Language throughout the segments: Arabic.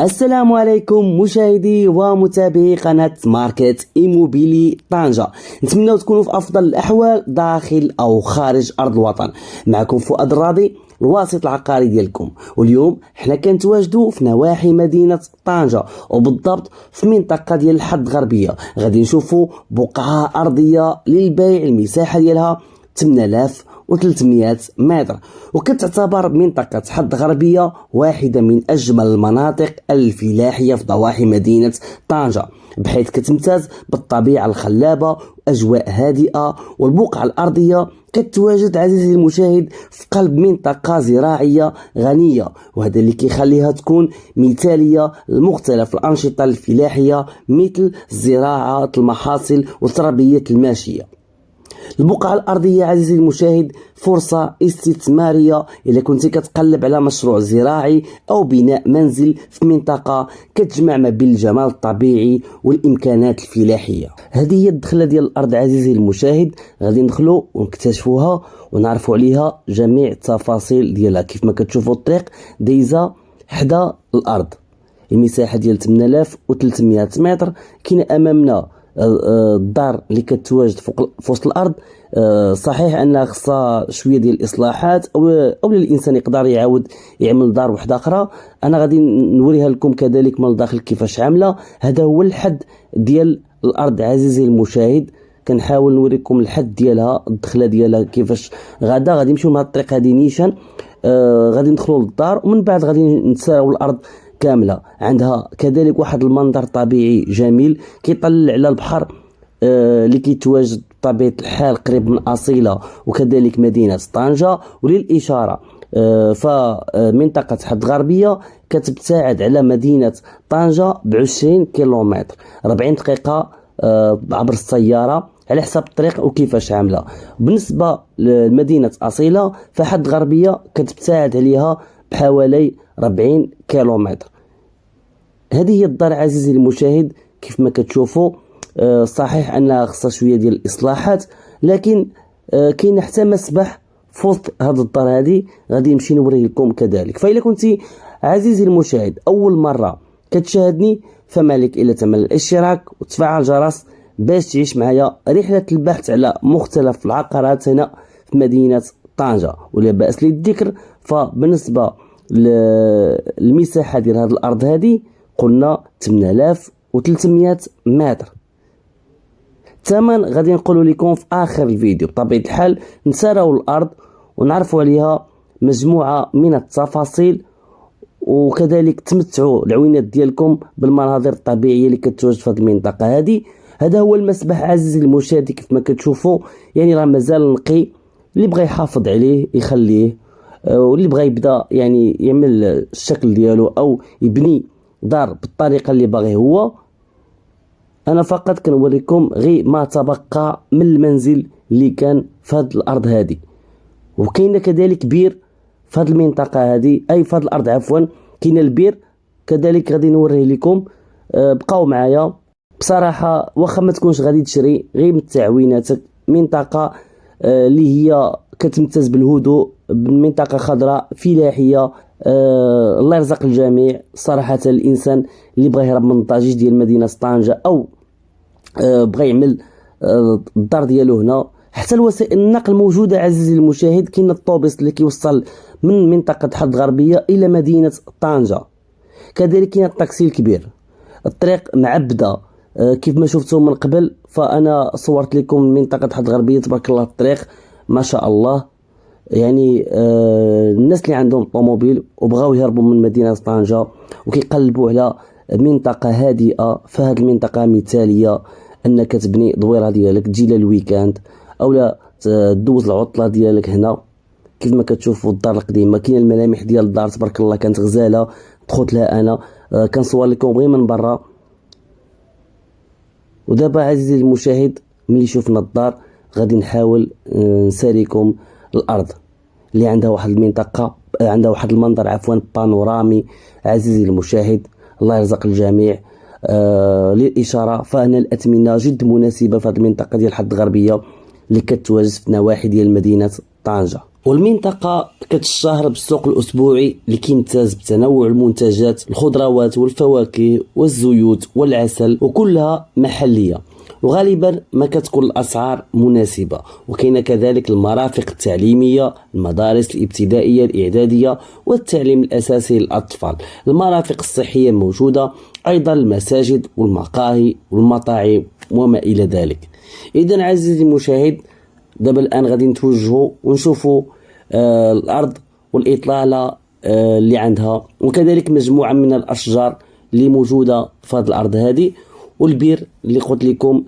السلام عليكم مشاهدي ومتابعي قناة ماركت إيموبيلي طنجة. نتمنى تكونوا في أفضل الأحوال داخل أو خارج أرض الوطن. معكم فؤاد الراضي الواسط العقاري ديالكم، واليوم حنا كنتواجدوا في نواحي مدينة طنجة، وبالضبط في منطقة ديال الحد الغربية. غادي نشوفوا بقعة أرضية للبيع، المساحة ديالها 8300 متر، وكتعتبر منطقة حد غربية واحدة من أجمل المناطق الفلاحية في ضواحي مدينة طنجة، بحيث كتمتاز بالطبيعة الخلابة وأجواء هادئة. والبقعة الأرضية كتواجد عزيزي المشاهد في قلب منطقة زراعية غنية، وهذا اللي كيخليها تكون مثالية لمختلف الأنشطة الفلاحية مثل زراعة المحاصيل وتربية الماشية. البقعة الأرضية عزيزي المشاهد فرصة استثمارية إذا كنت كتقلب على مشروع زراعي أو بناء منزل في منطقة كتجمع ما بين الجمال الطبيعي والإمكانات الفلاحية. هذه هي الدخلة ديال الأرض عزيزي المشاهد، غادي ندخلوا ونكتشفوها ونعرفوا عليها جميع التفاصيل ديالها. كيف ما كتشوفوا الطريق دايزة حدا الأرض، المساحة ديال 8300 متر. كاين أمامنا الدار اللي كتواجد فوق في وسط الارض. صحيح انها خصها شويه ديال الاصلاحات او الانسان يقدر يعاود يعمل دار واحده اخرى. انا غادي نوريها لكم كذلك من الداخل كيفاش عامله. هذا هو الحد ديال الارض عزيزي المشاهد، كنحاول نوريكم الحد ديالها، الدخله ديالها كيفاش. غادي نمشيو من هذه الطريق هذه نيشان، غادي ندخلوا للدار ومن بعد غادي نتساراو الارض كامله. عندها كذلك واحد المنظر طبيعي جميل كيطلع على البحر اللي كيتواجد بطبيعه الحال قريب من أصيلة وكذلك مدينه طنجة. وللاشاره فمنطقه حد غربيه كتبتعد على مدينه طنجة ب20 كيلومتر، 40 دقيقه عبر السياره على حسب الطريق وكيفاش عامله. بالنسبه لمدينه أصيلة فحد غربيه كتبتعد عليها بحوالي 40 كيلومتر. هذه هي الدار عزيزي المشاهد كيف ما كتشوفوا. صحيح انها خصها شويه ديال الاصلاحات، لكن كاين حتى مسبح في وسط هذه الدار هذه، غادي نمشي نوريه لكم كذلك. فإلا كنتي عزيزي المشاهد اول مره كتشاهدني فمالك الا ثمن الاشتراك وتفعل الجرس باش تعيش معايا رحله البحث على مختلف العقارات هنا في مدينه طنجة. ولا باس للذكر فبالنسبه المساحه ديال هذه الارض هذه قلنا 8300 متر. الثمن غادي نقولوا لكم في اخر الفيديو. بطبيعه الحال نسراو الارض ونعرفوا عليها مجموعه من التفاصيل، وكذلك تمتعوا العوينات ديالكم بالمناظر الطبيعيه اللي كتواجد في هذه المنطقه هذه. هذا هو المسبح عزيزي المشاهد كيف ما كتشوفوا، يعني راه مازال نقي. اللي بغى يحافظ عليه يخليه، واللي بغى يبدا يعني يعمل الشكل ديالو او يبني دار بالطريقه اللي باغي هو. انا فقط كنوريكم غير ما تبقى من المنزل اللي كان في هذه الارض هذه. وكاين كذلك بير في هذه المنطقه هذه، اي في هذه الارض عفوا كاين البير كذلك غادي نوريه لكم. بقاو معايا. بصراحه واخا ما تكونش غادي تشري، غير من تعويناتك منطقه اللي هي كتمتاز بالهدوء، منطقه خضراء فلاحيه. الله يرزق الجميع. صراحه الانسان اللي بغى يهرب من الضجيج ديال مدينه طنجة او بغى يعمل الدار ديالو هنا، حتى الوسائل النقل موجوده عزيزي المشاهد. كاين الطوبيس اللي كيوصل من منطقه حد غربيه الى مدينه طنجة، كذلك كاين الطاكسي الكبير. الطريق معبده كيف ما شفتوا من قبل. فانا صورت لكم منطقه حد غربيه تبارك الله الطريق ما شاء الله. يعني الناس اللي عندهم طوموبيل وبغاو يهربوا من مدينه طنجة وكيقلبوا على منطقه هادئه، فهاد المنطقه مثاليه انك تبني دويره ديالك تجي للويكاند او لا تدوز العطله ديالك هنا. كيف ما كتشوفوا الدار القديمه كاين الملامح ديال الدار تبارك الله، كانت غزاله دخلت لها انا. كنصور لكم غير من برا. ودابا عزيزي المشاهد ملي شفنا الدار غادي نحاول نساليكم الارض اللي عندها واحد المنطقه، عندها واحد المنظر عفوا بانورامي عزيزي المشاهد. الله يرزق الجميع. للاشاره فهنا الاثمنه جد مناسبه في هذه المنطقه ديال حد غربيه اللي كتواجد في نواحي ديال مدينه طنجة. والمنطقة كتشتهر بالسوق الأسبوعي اللي كيمتاز بتنوع المنتجات، الخضروات والفواكه والزيوت والعسل، وكلها محلية وغالبا ما كتكون الأسعار مناسبة. وكاين كذلك المرافق التعليمية، المدارس الابتدائية الإعدادية والتعليم الأساسي للأطفال، المرافق الصحية موجودة، أيضا المساجد والمقاهي والمطاعم وما إلى ذلك. إذن عزيزي المشاهد، دابا الآن غادي نتوجهوا ونشوفوا الأرض والإطلالة اللي عندها، وكذلك مجموعة من الأشجار اللي موجودة في هذه الأرض هذه، والبير اللي قلت لكم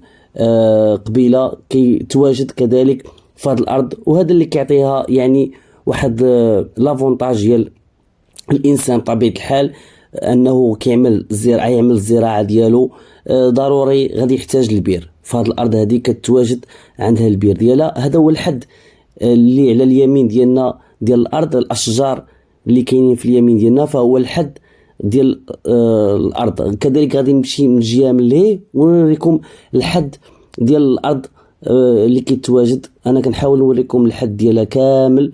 قبيلة كيتواجد كذلك في هذه الأرض. وهذا اللي كيعطيها يعني واحد لافونتاج ديال الإنسان طبيعة الحال، أنه يعمل الزراعة ديالو ضروري غادي يحتاج البير. في هذه الأرض هذه كتواجد عندها البير ديالها. هذا هو الحد اللي على اليمين ديالنا ديال الأرض، الأشجار اللي كاينين في اليمين ديالنا فهو الحد ديال الأرض. كذلك غادي نمشي من الجهة من لهيه ونوريكم الحد ديال الأرض اللي كيتواجد. أنا كنحاول نوريكم الحد ديالها كامل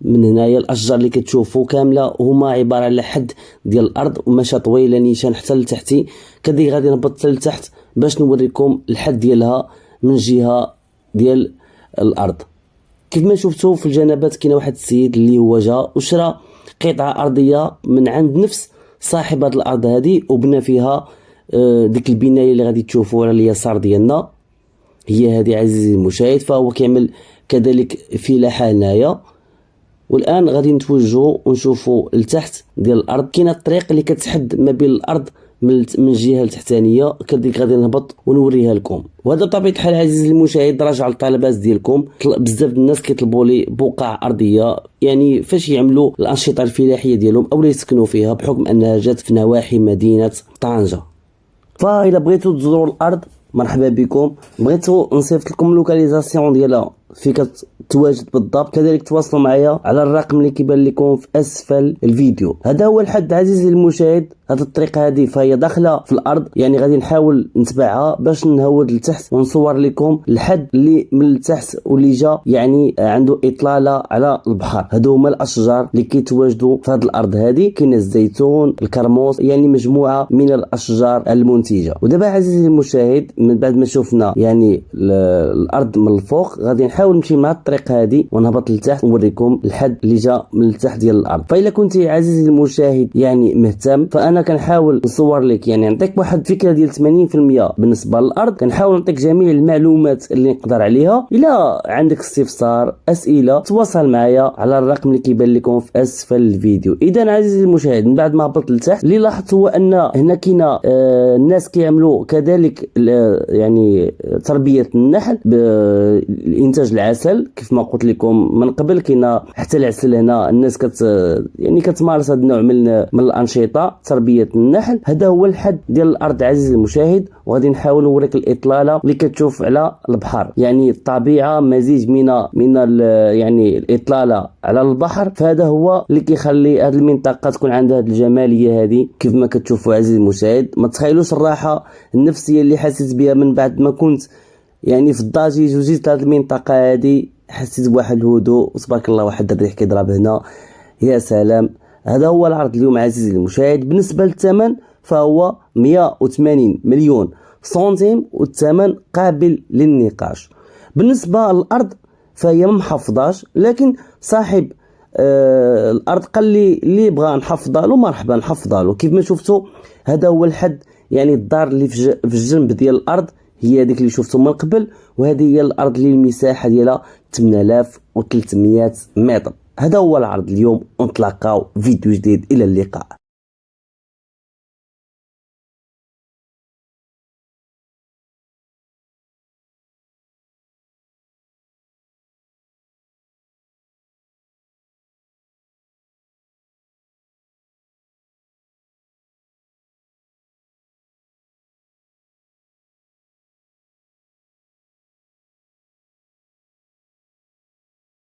من هنايا. الأشجار اللي كتشوفوا كاملة هما عبارة على حد ديال الأرض، وماشا طويلة نيشان حتى لتحتي. كذلك غادي نهبط لتحت باش نوريكم الحد ديالها من جهة ديال الأرض. كيف ما شفتوا في الجنبات كاين واحد السيد اللي هو جا وشرى قطعة أرضية من عند نفس صاحب هذه الأرض هذه، وبنى فيها ديك البناية اللي غادي تشوفوا على اليسار ديالنا هي هذه عزيزي المشاهد. فهو كيعمل كذلك فلاحة هنايا. والآن غادي نتوجهوا ونشوفوا لتحت ديال الأرض. كاينه الطريق اللي كتحد ما بين الأرض من الجهة التحتانية، كذلك غادي نهبط ونوريها لكم. وهذا بطبيعة الحال عزيزي المشاهد راجع للطلبات ديالكم. بزاف الناس كيطلبوا لي بقع أرضية يعني فاش يعملوا الأنشطة الفلاحية ديالهم أو يسكنوا فيها، بحكم أنها جات في نواحي مدينة طنجة. فإذا بغيتوا تزوروا الأرض مرحبا بكم. بغيتوا نصيفط لكم اللوكاليزاسيون ديالها في كتواجد بالضبط، كذلك تواصلوا معايا على الرقم اللي كيبان لكم في اسفل الفيديو. هذا هو الحد عزيزي المشاهد. هذه الطريقه هذه فهي داخله في الارض، يعني غادي نحاول نتبعها باش نهود لتحت ونصور لكم الحد اللي من التحت واللي جا يعني عنده اطلاله على البحر. هادو هما الاشجار اللي كيتواجدوا في هذه الارض هذه. كاين الزيتون، الكرموس، يعني مجموعه من الاشجار المنتجه. ودابا عزيزي المشاهد من بعد ما شفنا يعني الارض من الفوق، غادي نحاول نمشي مع الطريق هذه ونهبط لتحت ونوريكم الحد اللي جا من التحت ديال الارض. فإلا كنت عزيزي المشاهد يعني مهتم، فانا كنحاول نصور لك يعني نعطيك واحد فكره ديال 80% بالنسبه للارض. كنحاول نعطيك جميع المعلومات اللي نقدر عليها. الا عندك استفسار، اسئله، تواصل معايا على الرقم اللي كيبان لكم في اسفل الفيديو. اذا عزيزي المشاهد من بعد ما هبطت لتحت، اللي لاحظت هو ان هنا كاينه الناس كيعملوا كذلك يعني تربيه النحل بالانتاج العسل. كيف ما قلت لكم من قبل كاينه حتى العسل هنا الناس يعني كتمارس هذا النوع من الانشطه تربيه النحل. هذا هو الحد ديال الارض عزيزي المشاهد. وغادي نحاول نوريك الاطلاله اللي كتشوف على البحر، يعني الطبيعه مزيج من يعني الاطلاله على البحر. فهذا هو اللي كيخلي هذه المنطقه تكون عندها هذه الجماليه هذه كيف ما كتشوفوا عزيزي المشاهد. ما تخيلوش الراحه النفسيه اللي حسيت بها من بعد ما كنت يعني في الضجيج وجيت لهذه المنطقه هذه. حسيت بواحد الهدوء وتبارك الله، واحد الريح كيضرب هنا، يا سلام. هذا هو العرض اليوم عزيزي المشاهد. بالنسبه للثمن فهو 180 مليون سنتيم، والثمن قابل للنقاش. بالنسبه للارض فهي ما محفظاش، لكن صاحب الارض قال لي اللي بغى نحفظها له مرحبا نحفظها له. كيف ما شفتوا هذا هو الحد، يعني الدار اللي في الجنب ديال الارض هي هذيك اللي شفتوا من قبل، وهذه هي الارض اللي المساحه ديالها 8300 متر. هذا هو العرض اليوم، ونتلاقاو فيديو جديد. الى اللقاء.